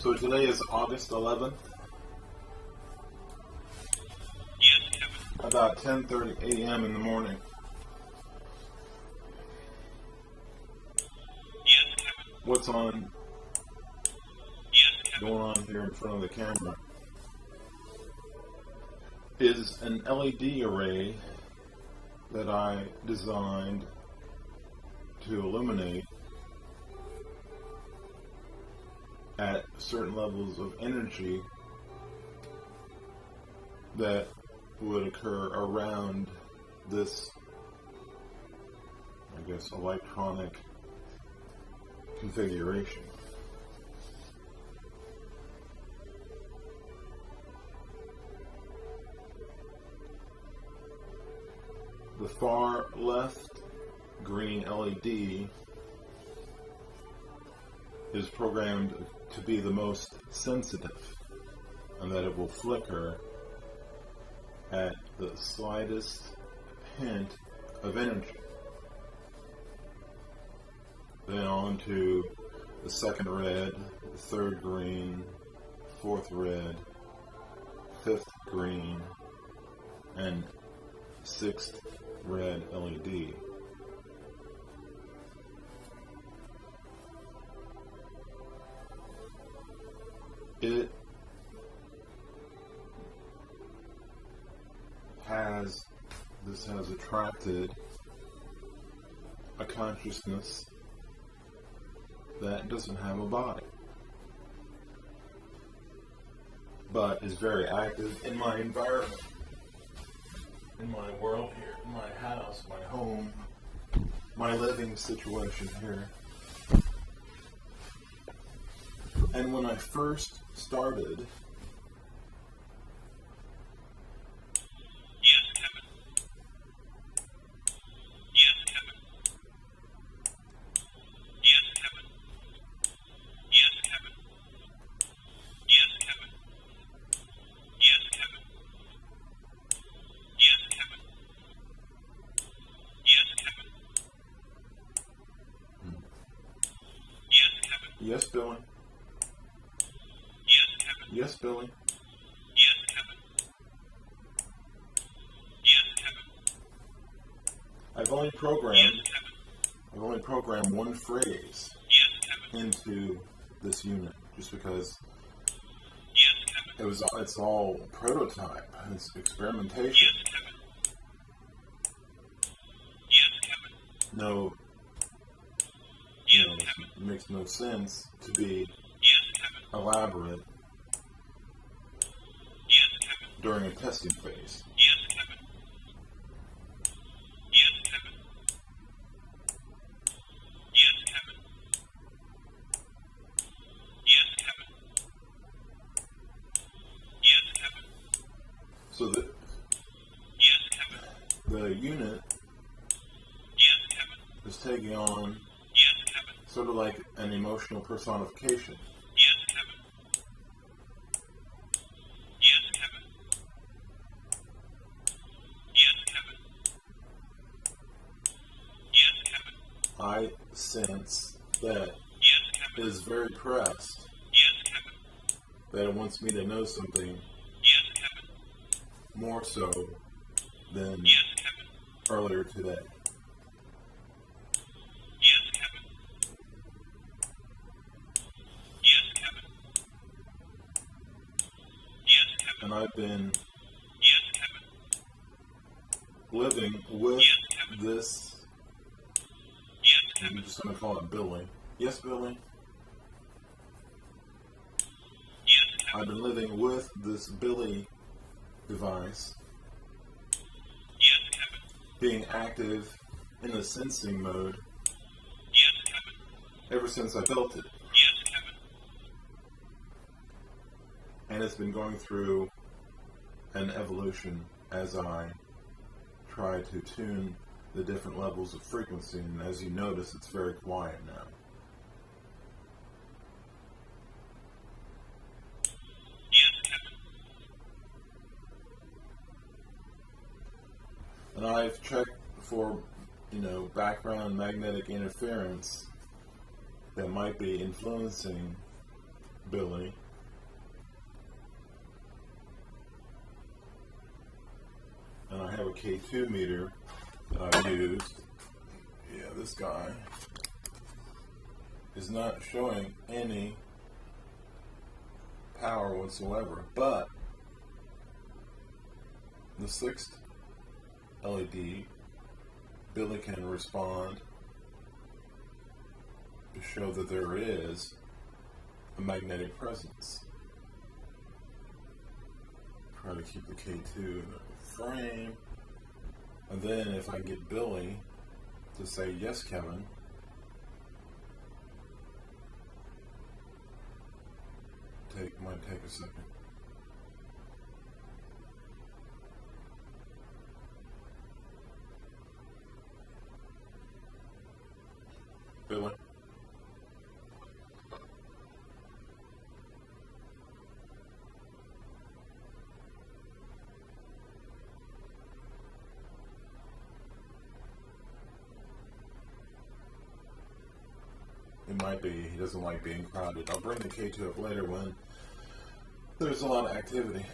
So today is August 11th. Yes, Kevin. About 10:30 a.m. in the morning. Yes, Kevin. What's on Yes, Kevin. going on here in front of the camera is an LED array that I designed to illuminate at certain levels of energy that would occur around this, I guess, electronic configuration. The far left green LED is programmed to be the most sensitive, and that it will flicker at the slightest hint of energy. Then on to the second red, the third green, fourth red, fifth green, and sixth red LED. This has attracted a consciousness that doesn't have a body, but is very active in my environment, in my world here, in my house, my home, my living situation here. And when I first started, Yes, Kevin. Yes, Kevin. Yes, Kevin. Yes, Kevin. Yes, Kevin. Yes, Kevin. Yes, Kevin. Yes, Kevin. Yes, Kevin. yes, Billy, Yes, Kevin. yes, Billy, Yes, Kevin. Yes, Kevin. I've only Yes, programmed, Kevin. one phrase Yes, Kevin. into this unit, just because Yes, Kevin. it's all prototype, it's experimentation. Yes, Kevin. Yes, Kevin. No, Yes, it Kevin. makes no sense to be Yes, Kevin. elaborate Yes, Kevin. during a testing phase. Yes, Kevin. Yes, Kevin. Yes, Kevin. Yes, Kevin. Yes, Kevin. So Yes, Kevin. the unit Yes, Kevin. is taking on Yes, Kevin. sort of like an emotional personification. Yes, Kevin. Yes, Kevin. Yes, Kevin. Yes, Kevin. I sense that Yes, it Kevin. is very pressed, Yes, Kevin. that it wants me to know something Yes, Kevin. more so than Yes, Kevin. earlier today. Yes, Kevin. Yes, Kevin. Yes, Kevin. And I've been Yes, Kevin. living with Yes, Kevin. this, Yes, I'm Kevin. just going to call it Billy. Yes, Billy. Yes, Kevin. I've been living with this Billy device Yes, Kevin. being active in the sensing mode Yes, Kevin. ever since I built it. Yes, Kevin. And it's been going through an evolution as I try to tune the different levels of frequency. And as you notice, it's very quiet now. Yes, Kevin. And I've checked for, background magnetic interference that might be influencing Billy. And I have a K2 meter that I've used. Yeah, this guy is not showing any power whatsoever, but the sixth LED, Billy can respond to show that there is a magnetic presence. Try to keep the K2 in the frame, and then if I get Billy to say yes, Kevin, might take a second. Billy. It might be he doesn't like being crowded. I'll bring the K2 up later when there's a lot of activity.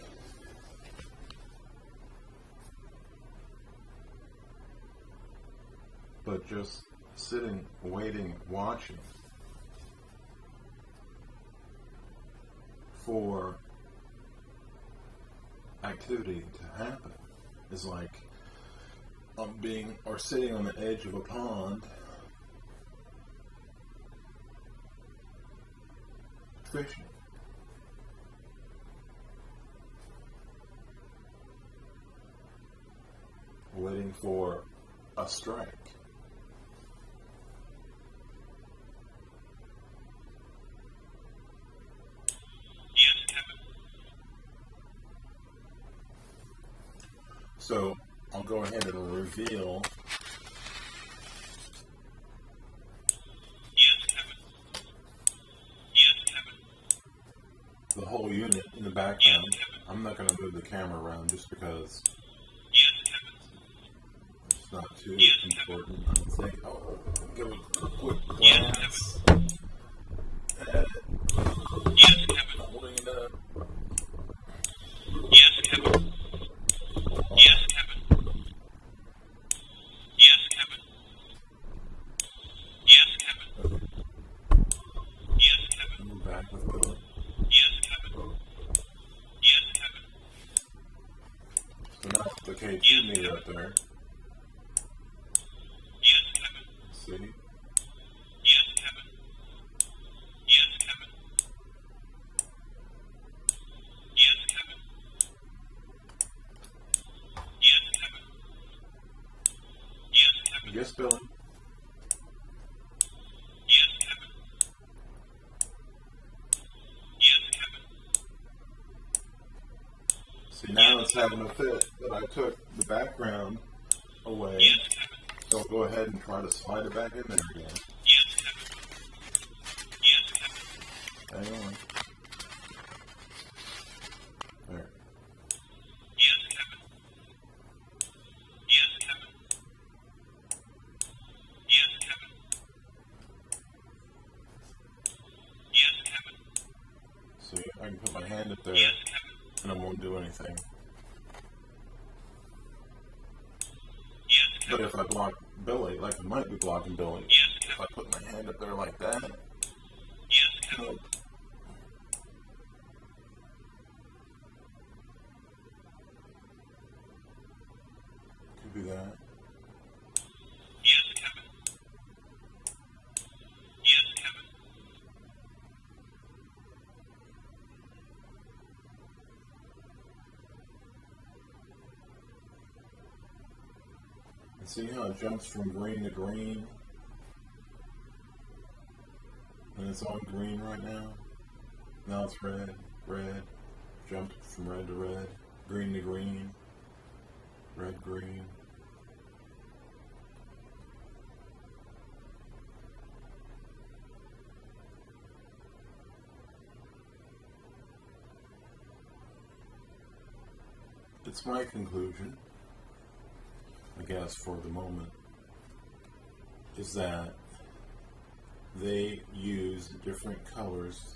But just sitting, waiting, watching for activity to happen is like sitting on the edge of a pond fishing. Waiting for a strike. Yes, Kevin. So I'll go ahead and reveal the whole unit in the background. I'm not going to move the camera around just because it's not too important. I think I'll give a quick glance at it. Holding it up. Yes, Kevin. Yes, Kevin. Yes, Kevin. Yes, Kevin. Yes, Kevin. Move back with Billy. Yes, Kevin. Yes, Kevin. So now the K2 meter up there. Yes, Kevin. See? Yes, Kevin. Yes, Kevin. Yes, Kevin. Yes, Kevin. Yes, Kevin. Yes, Billy. Yes, Kevin. Yes, Kevin. See, now it's having a fit, but I took the background away. Yes, Kevin. So I'll go ahead and try to slide it back in there again. Yes, Kevin. Yes, Kevin. Hang on. There. Yes, Kevin. Yes, Kevin. Yes, Kevin. Yes, Kevin. See, I can put my hand up there Yes, Kevin. and I won't do anything. Yes, But Kevin. if I block Billy, like I might be blocking Billy, Yes, if I Kevin. put my hand up there like that, Yes, Kevin. nope. Could be that. Yes, Kevin. Yes, Kevin. And see how it jumps from green to green? And it's on green right now. Now it's red, red. Jumped from red to red, green to green, red, green. It's my conclusion, I guess, for the moment, is that they use different colors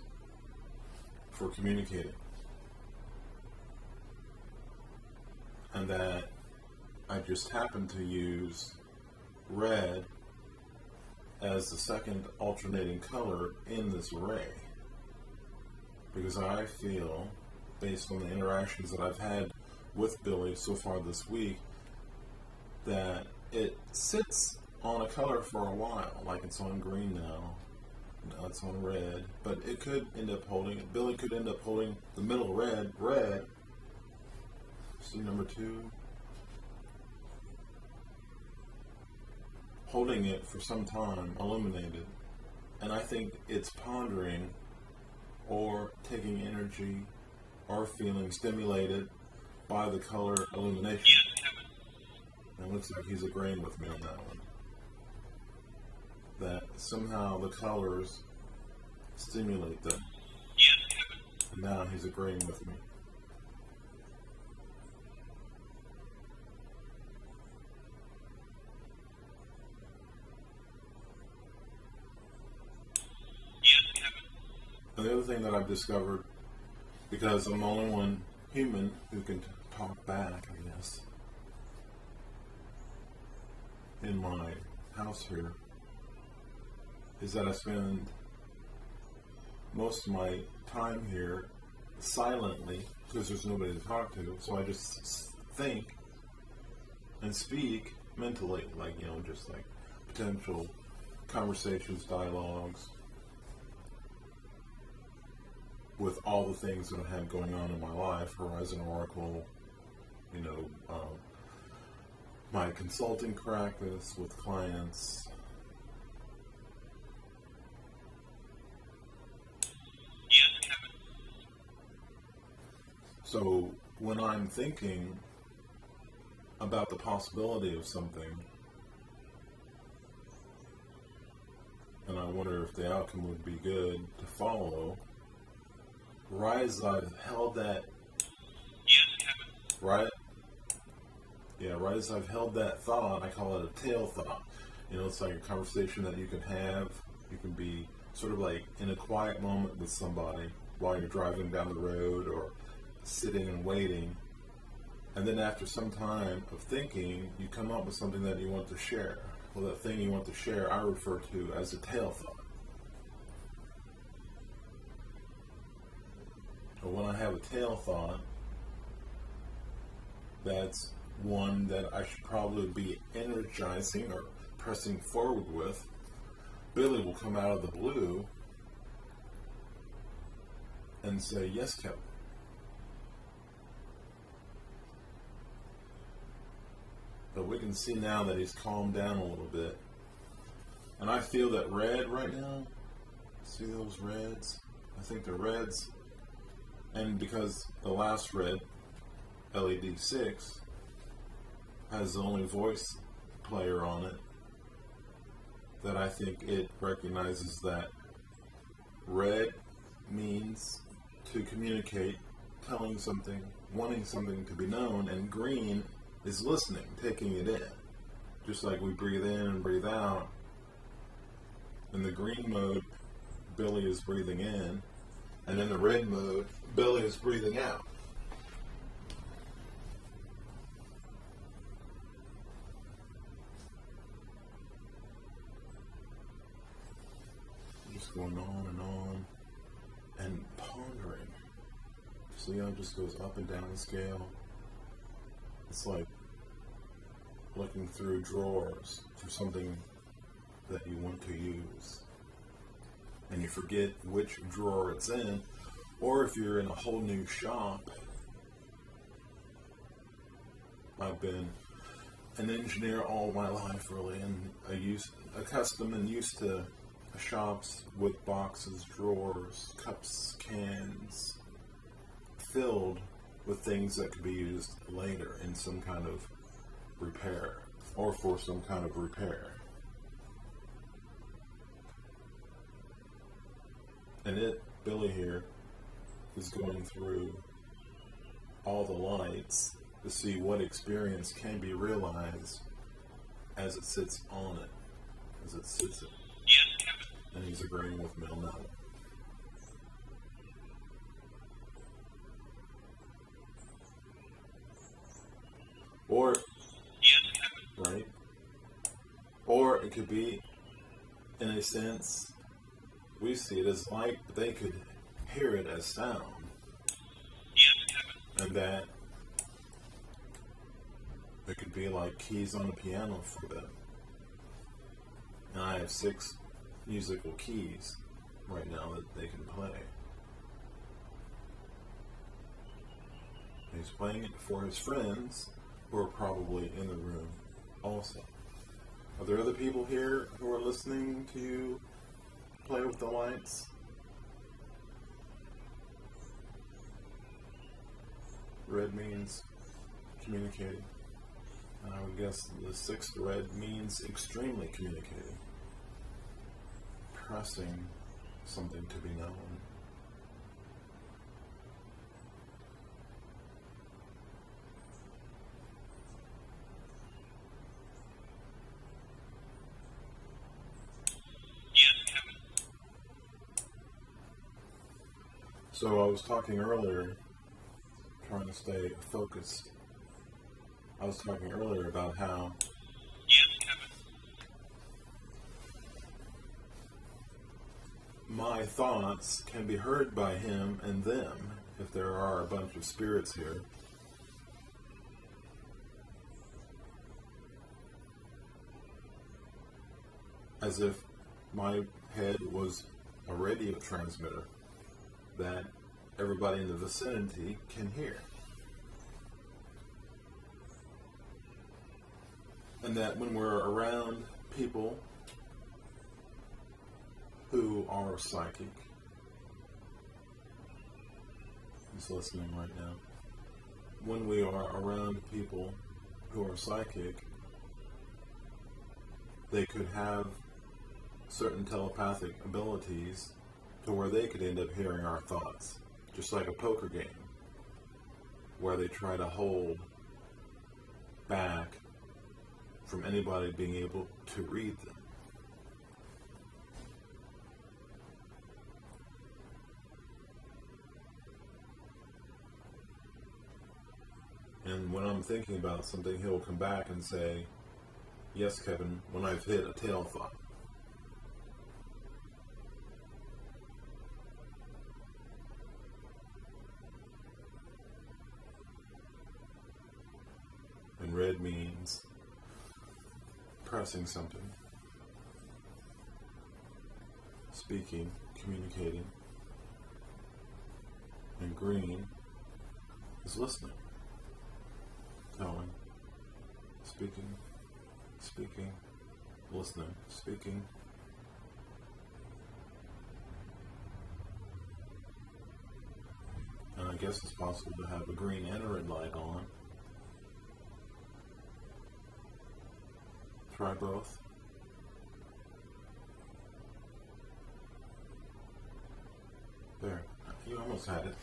for communicating. And that I just happen to use red as the second alternating color in this array. Because I feel, based on the interactions that I've had with Billy so far this week, that it sits on a color for a while. Like it's on green now it's on red, but it could end up holding, Billy could end up holding the middle red, see number 2? Holding it for some time, illuminated. And I think it's pondering or taking energy or feeling stimulated by the color illumination. Yes, Kevin. And it looks like he's agreeing with me on that one. That somehow the colors stimulate them. Yes, Kevin. And now he's agreeing with me. Yes, Kevin. And the other thing that I've discovered, because I'm the only one human who can talk back, I guess, in my house here, is that I spend most of my time here silently because there's nobody to talk to. So I just think and speak mentally, like, just like potential conversations, dialogues with all the things that I have going on in my life, Horizon Oracle, my consulting practice with clients. Yes, Kevin. So when I'm thinking about the possibility of something, and I wonder if the outcome would be good to follow, right as I've held that, Yes, Kevin. right as I've held that thought, I call it a tail thought. It's like a conversation that you can have. You can be sort of like in a quiet moment with somebody while you're driving down the road or sitting and waiting. And then after some time of thinking, you come up with something that you want to share. Well, that thing you want to share, I refer to as a tail thought. But when I have a tail thought, that's one that I should probably be energizing or pressing forward with. Billy will come out of the blue and say, "Yes, Kevin." But we can see now that he's calmed down a little bit. And I feel that red right now, see those reds? I think the reds, and because the last red, LED 6, has the only voice player on it, that I think it recognizes that red means to communicate, telling something, wanting something to be known, and green is listening, taking it in. Just like we breathe in and breathe out. In the green mode, Billy is breathing in, and in the red mode, Billy is breathing out. Just going on and pondering. See how it just goes up and down the scale? It's like looking through drawers for something that you want to use. And you forget which drawer it's in, or if you're in a whole new shop. I've been an engineer all my life, really, and accustomed and used to shops with boxes, drawers, cups, cans, filled with things that could be used later in some kind of repair, or for some kind of repair. And Billy here, is going through all the lights to see what experience can be realized as it sits on it, as it sits it. Yes, Kevin. And he's agreeing with me on that one. Or, Yes, Kevin. right? Or it could be, in a sense, we see it as light, but they could hear it as sound. Yes, Kevin. And that it could be like keys on a piano for them. And I have 6 musical keys right now that they can play. And he's playing it for his friends who are probably in the room also. Are there other people here who are listening to you play with the lights? Red means communicating. And I would guess the 6th red means extremely communicating. Pressing something to be known. Yes, Kevin. So I was talking earlier, trying to stay focused. I was talking earlier about how Yes, Kevin. my thoughts can be heard by him and them if there are a bunch of spirits here. As if my head was a radio transmitter that everybody in the vicinity can hear. And that when we're around people who are psychic, he's listening right now, when we are around people who are psychic, they could have certain telepathic abilities to where they could end up hearing our thoughts, just like a poker game, where they try to hold back from anybody being able to read them. And when I'm thinking about something, he'll come back and say, "Yes, Kevin," when I've hit a tail thought. And red means pressing something, speaking, communicating. And green is listening, telling, speaking, speaking, listening, speaking. And I guess it's possible to have a green and a red light on. Try both. There. You almost had it.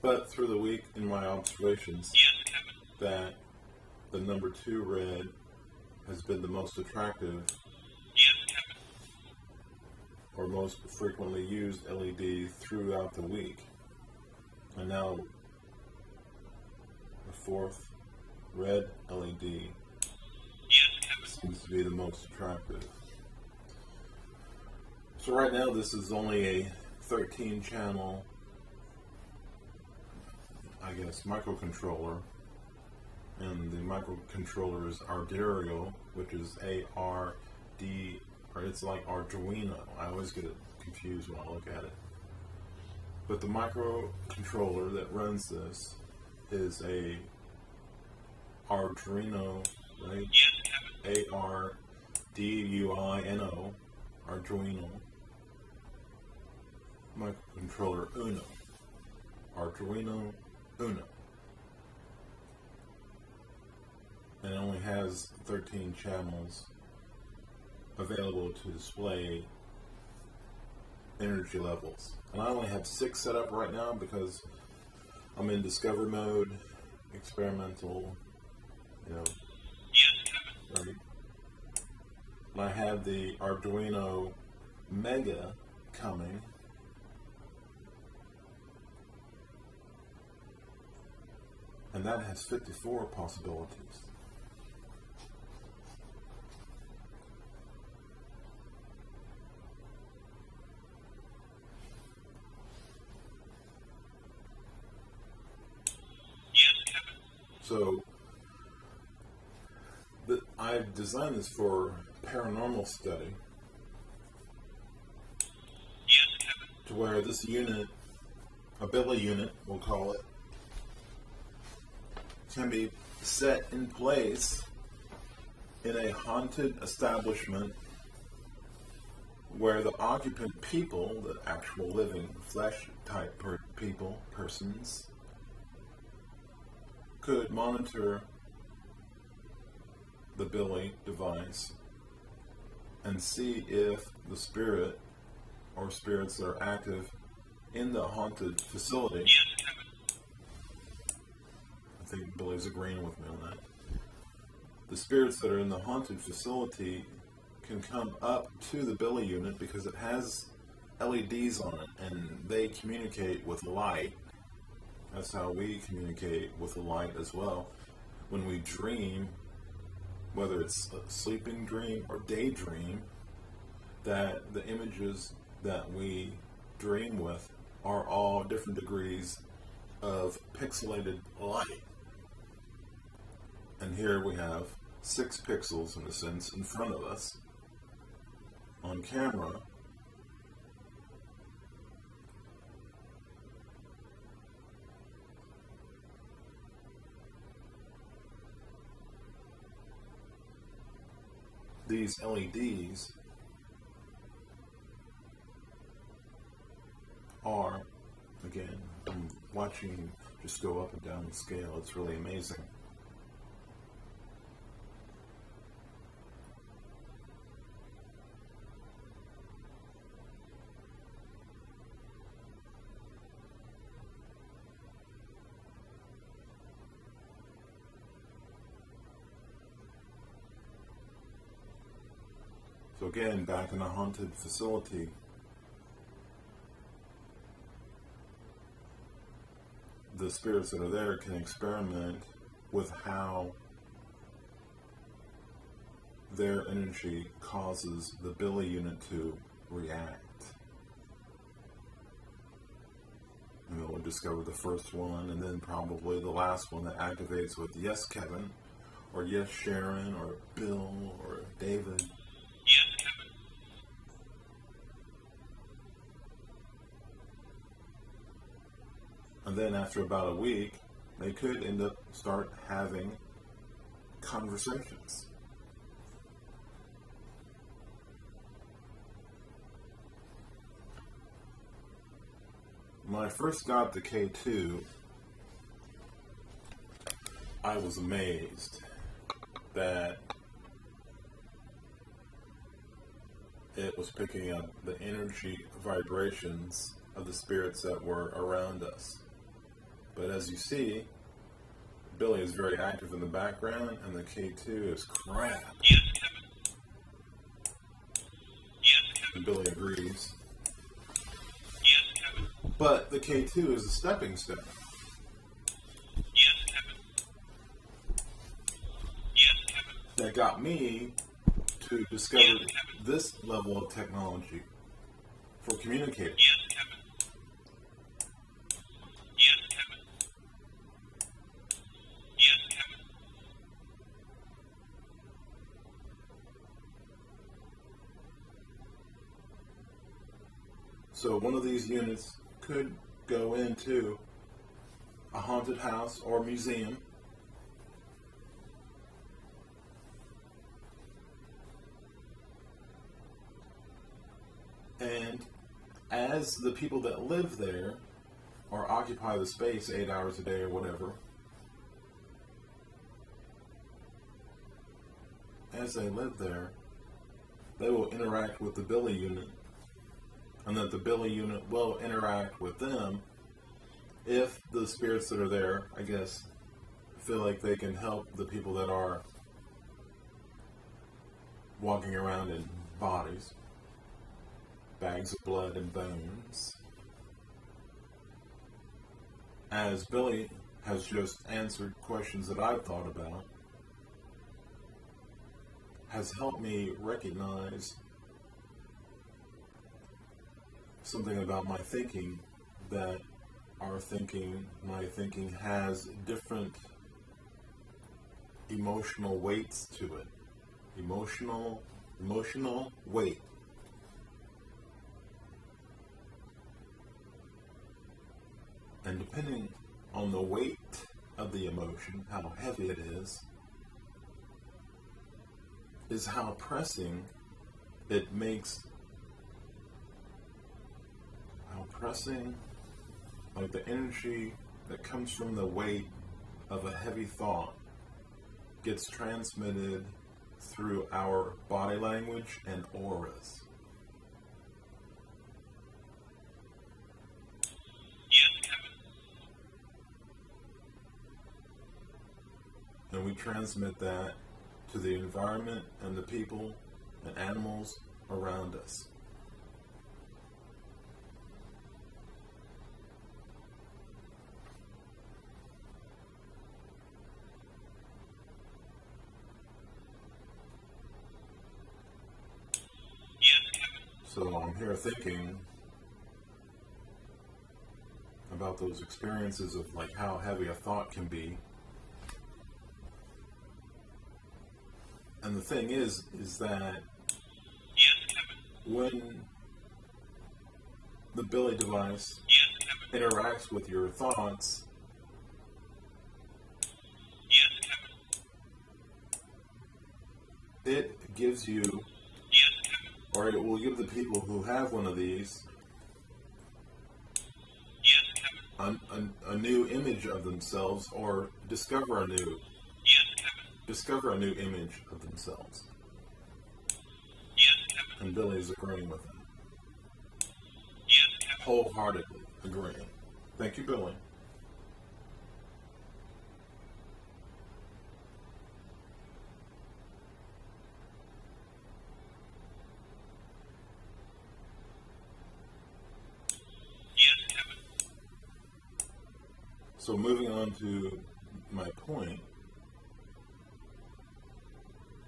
But through the week, in my observations, Yes, Kevin. that the number 2 red has been the most attractive Yes, Kevin. or most frequently used LED throughout the week. And now the 4th red LED Yes, Kevin. seems to be the most attractive. So right now this is only a 13 channel, I guess, microcontroller. And the microcontroller is Arduino, which is A-R-D, or it's like Arduino. I always get it confused when I look at it. But the microcontroller that runs this is a Arduino, right? Yes, Kevin. A-R-D-U-I-N-O, Arduino. Microcontroller Uno. Arduino Uno. And it only has 13 channels available to display energy levels. And I only have 6 set up right now because I'm in discover mode, experimental, Yes, Kevin. right? And I have the Arduino Mega coming. And that has 54 possibilities. Yes, Kevin. So, I've designed this for paranormal study Yes, Kevin. to where this unit, a Billy unit, we'll call it, can be set in place in a haunted establishment where the occupant people, the actual living flesh type persons, could monitor the Billy device and see if the spirit or spirits that are active in the haunted facility. Yes, Kevin. I think Billy's agreeing with me on that. The spirits that are in the haunted facility can come up to the Billy unit because it has LEDs on it and they communicate with light. That's how we communicate with the light as well. When we dream, whether it's a sleeping dream or daydream, that the images that we dream with are all different degrees of pixelated light. And here we have 6 pixels, in a sense, in front of us on camera. These LEDs are, again, I'm watching just go up and down the scale. It's really amazing. So again, back in a haunted facility, the spirits that are there can experiment with how their energy causes the Billy unit to react. And they'll discover the first one and then probably the last one that activates with yes, Kevin, or yes, Sharon, or Bill, or David. Yes, Kevin. And then after about a week, they could end up start having conversations. When I first got the K2, I was amazed that it was picking up the energy vibrations of the spirits that were around us. But as you see, Billy is very active in the background and the K2 is crap. Yes, Kevin. Yes, Kevin. And Billy agrees. Yes, Kevin. But the K2 is a stepping stone. Yes, Kevin. Yes, Kevin. That got me to discover this level of technology for communicating. Yes, Kevin. Yes, Kevin. Yes, Kevin. So one of these units could go into a haunted house or museum and as the people that live there or occupy the space 8 hours a day or whatever, as they live there, they will interact with the Billy unit and that the Billy unit will interact with them if the spirits that are there, I guess, feel like they can help the people that are walking around in bodies, bags of blood and bones. As Billy has just answered questions that I've thought about, has helped me recognize something about my thinking, that my thinking has different emotional weights to it. Emotional weight. And depending on the weight of the emotion, how heavy it is how pressing it makes, like the energy that comes from the weight of a heavy thought gets transmitted through our body language and auras. Yes, Kevin. And we transmit that to the environment and the people and animals around us. Yes, Kevin. So I'm here thinking about those experiences of like how heavy a thought can be. And the thing is that Yes, Kevin. when the Billy device Yes, Kevin. interacts with your thoughts, Yes, Kevin. it gives you, Yes, Kevin. or it will give the people who have one of these Yes, Kevin. a new image of themselves, or discover a new image of themselves. Yes, Kevin. And Billy is agreeing with it. Yes, Kevin. Wholeheartedly agreeing. Thank you, Billy. Yes, Kevin. So moving on to my point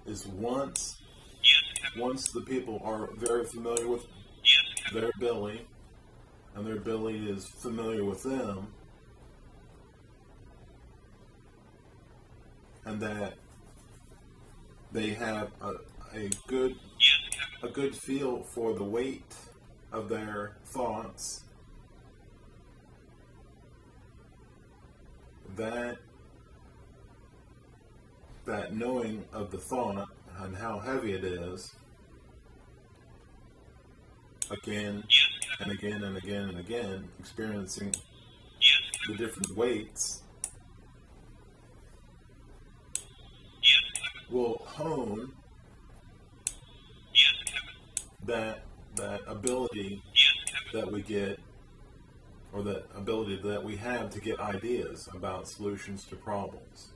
is once the people are very familiar with their Billy, and their Billy is familiar with them, and that they have a good feel for the weight of their thoughts, that knowing of the thought and how heavy it is, again and again and again and again, experiencing the different weights, will hone that ability that we get, or that ability that we have to get ideas about solutions to problems.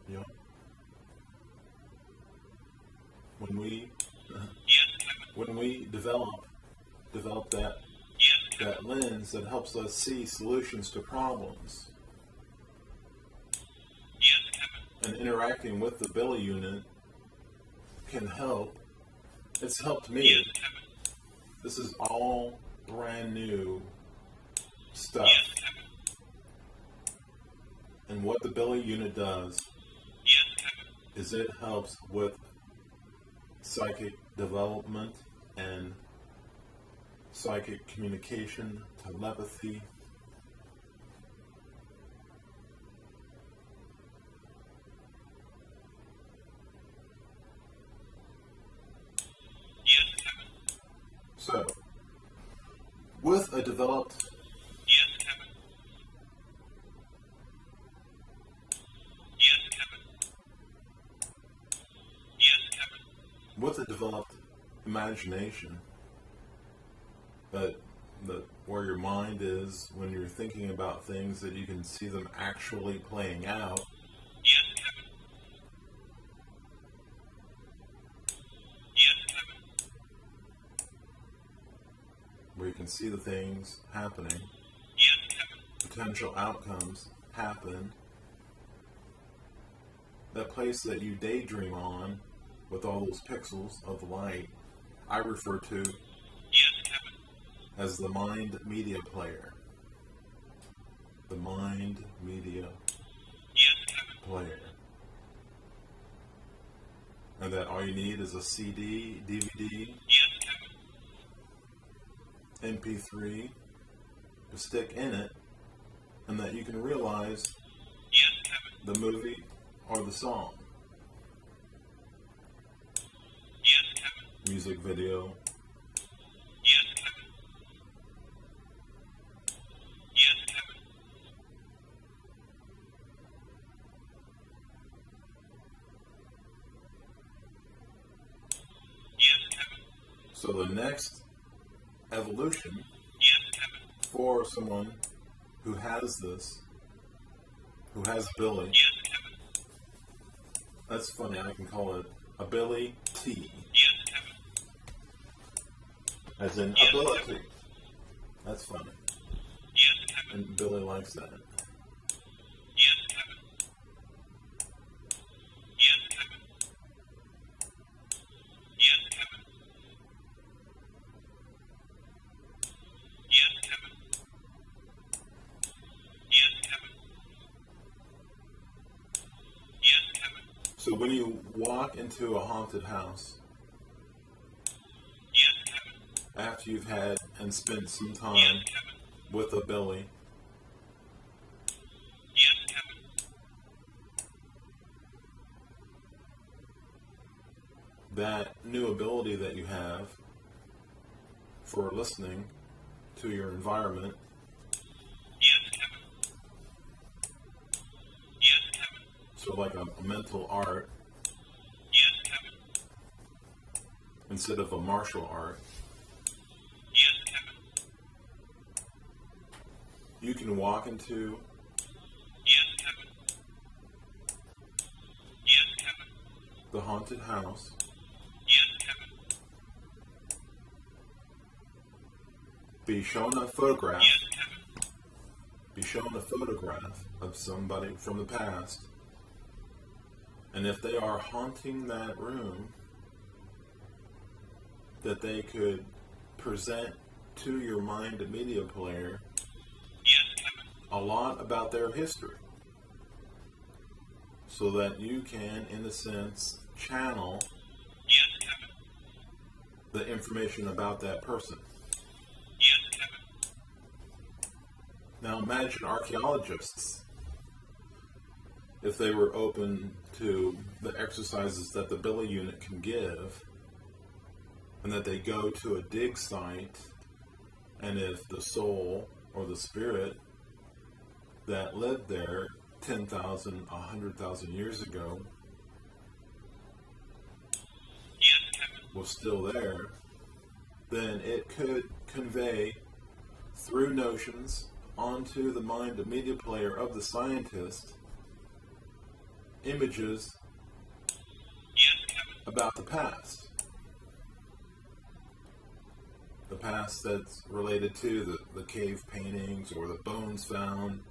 Yeah. When we develop that lens that helps us see solutions to problems, and interacting with the Billy unit can help. It's helped me. This is all brand new stuff. And what the Billy unit does is it helps with psychic development and psychic communication, telepathy. So, with a developed with a developed imagination, but where your mind is when you're thinking about things, that you can see them actually playing out. Yes, Kevin. Yes, Kevin. Where you can see the things happening, Yes, Kevin. potential outcomes happen. That place that you daydream on with all those pixels of light, I refer to Yes, Kevin. as the mind media player. The mind media Yes, Kevin. player. And that all you need is a CD, DVD, Yes, Kevin. MP3 to stick in it, and that you can realize Yes, Kevin. the movie or the song, Yes, Kevin. music video, Yes, Kevin. Yes, Kevin. Yes, Kevin. so the next evolution Yes, Kevin. for someone who has this, who has Billy, Yes, Kevin. that's funny, I can call it a Billy T, Yes, Kevin. as in Yes, ability. Kevin. That's funny, Yes, Kevin. and Billy likes that. Yes, Kevin. Yes, Kevin. Yes, Kevin. Yes, Kevin. Yes, Kevin. Yes, Kevin. So when you walk into a haunted house, Yes, Kevin. after you've had and spent some Yes, time Kevin. with a Billy, Yes, Kevin. that new ability that you have for listening to your environment, Yes, Kevin. Yes, Kevin. so like a mental art Yes, Kevin. instead of a martial art, Yes, Kevin. you can walk into Yes, Kevin. Yes, Kevin. the haunted house, Yes, Kevin. be shown a photograph, Yes, Kevin. be shown a photograph of somebody from the past, and if they are haunting that room, that they could present to your mind media player Yes, Kevin. a lot about their history, so that you can, in a sense, channel Yes, Kevin. the information about that person. Yes, Kevin. Now imagine archaeologists, if they were open to the exercises that the Billy unit can give, and that they go to a dig site, and if the soul or the spirit that lived there 10,000, 100,000 years ago Yes, Kevin. was still there, then it could convey through notions onto the mind and media player of the scientist images Yes, Kevin. about the past. The past that's related to the cave paintings or the bones found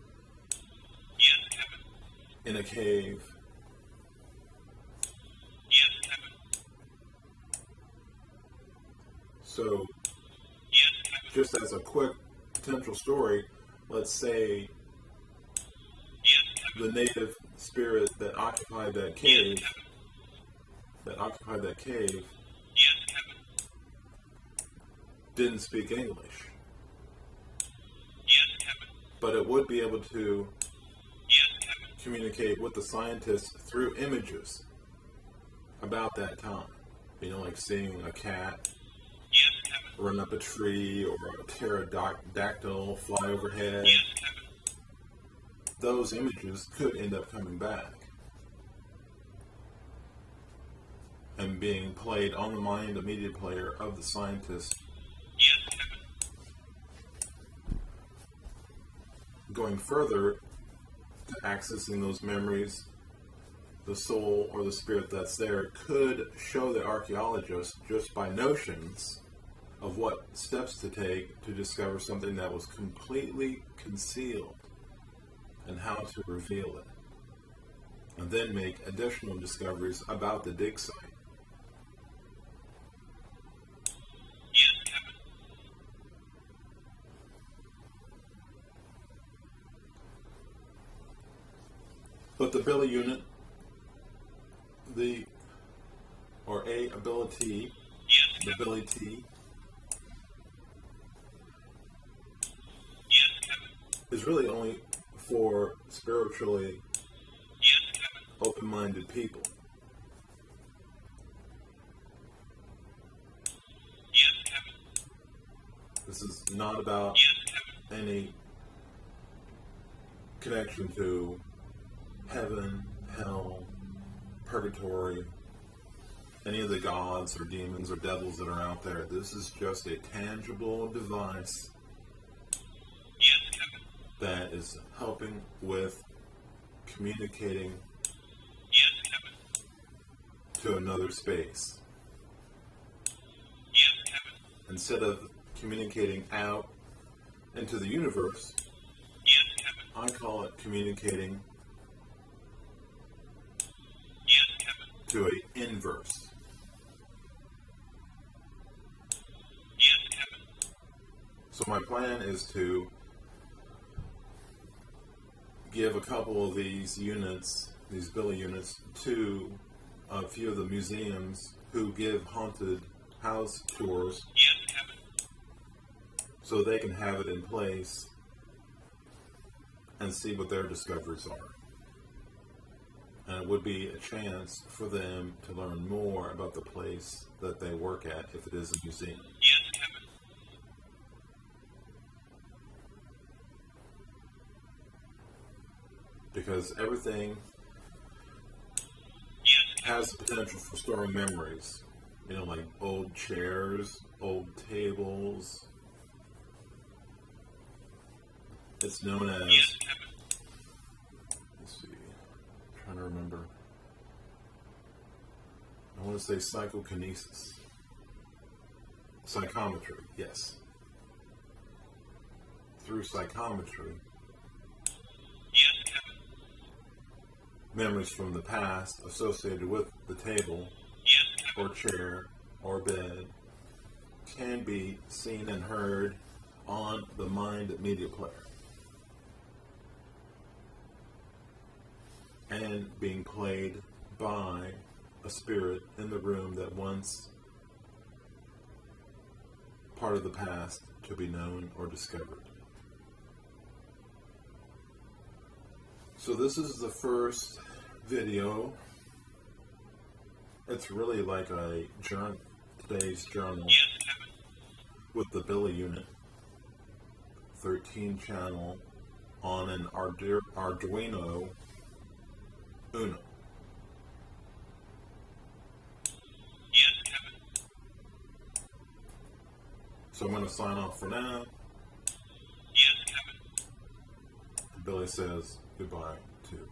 Yes, Kevin. in a cave. Yes, Kevin. So, Yes, Kevin. just as a quick potential story, let's say Yes, Kevin. the native spirit that occupied that Yes, cave, Kevin. Yes, Kevin. didn't speak English, Yes, Kevin. but it would be able to Yes, Kevin. communicate with the scientists through images about that time. You know, like seeing a cat Yes, Kevin. run up a tree or a pterodactyl fly overhead. Yes, Kevin. Those images could end up coming back. and being played on the mind and media player of the scientist, Yes, Captain. going further to accessing those memories, the soul or the spirit that's there could show the archaeologist just by notions of what steps to take to discover something that was completely concealed and how to reveal it, and then make additional discoveries about the dig site. Yes, Captain. But the Billy unit, a ability, Yes, the Captain. Billy T, Yes, Captain. is really only for spiritually Yes, Captain. open-minded people. Yes, Captain. This is not about Yes, Captain. any connection to heaven, hell, purgatory, any of the gods or demons or devils that are out there. This is just a tangible device Yes, Captain. that is helping with communicating Yes, Captain. to another space. Yes, Captain. Instead of communicating out into the universe, Yes, Captain. I call it communicating Yes, Captain. to a inverse. Yes, Captain. So my plan is to give a couple of these units, these Billy units, to a few of the museums who give haunted house tours Yes, Captain. so they can have it in place and see what their discoveries are. And it would be a chance for them to learn more about the place that they work at if it is a museum. Yes, Captain. Because everything Yes, Captain. has the potential for storing memories. You know, like old chairs, old tables. It's known as, Yes, Captain. let's see, I'm trying to remember. I want to say psychokinesis. Psychometry, yes. Through psychometry, Yes, Captain. memories from the past associated with the table Yes, Captain. or chair or bed can be seen and heard on the mind media player and being played by a spirit in the room that wants part of the past to be known or discovered. So this is the first video. It's really like a today's journal Yes, Captain. with the Billy unit, 13 channel on an Arduino Uno. Yes, Captain. So I'm going to sign off for now. Yes, Captain. Billy says goodbye too.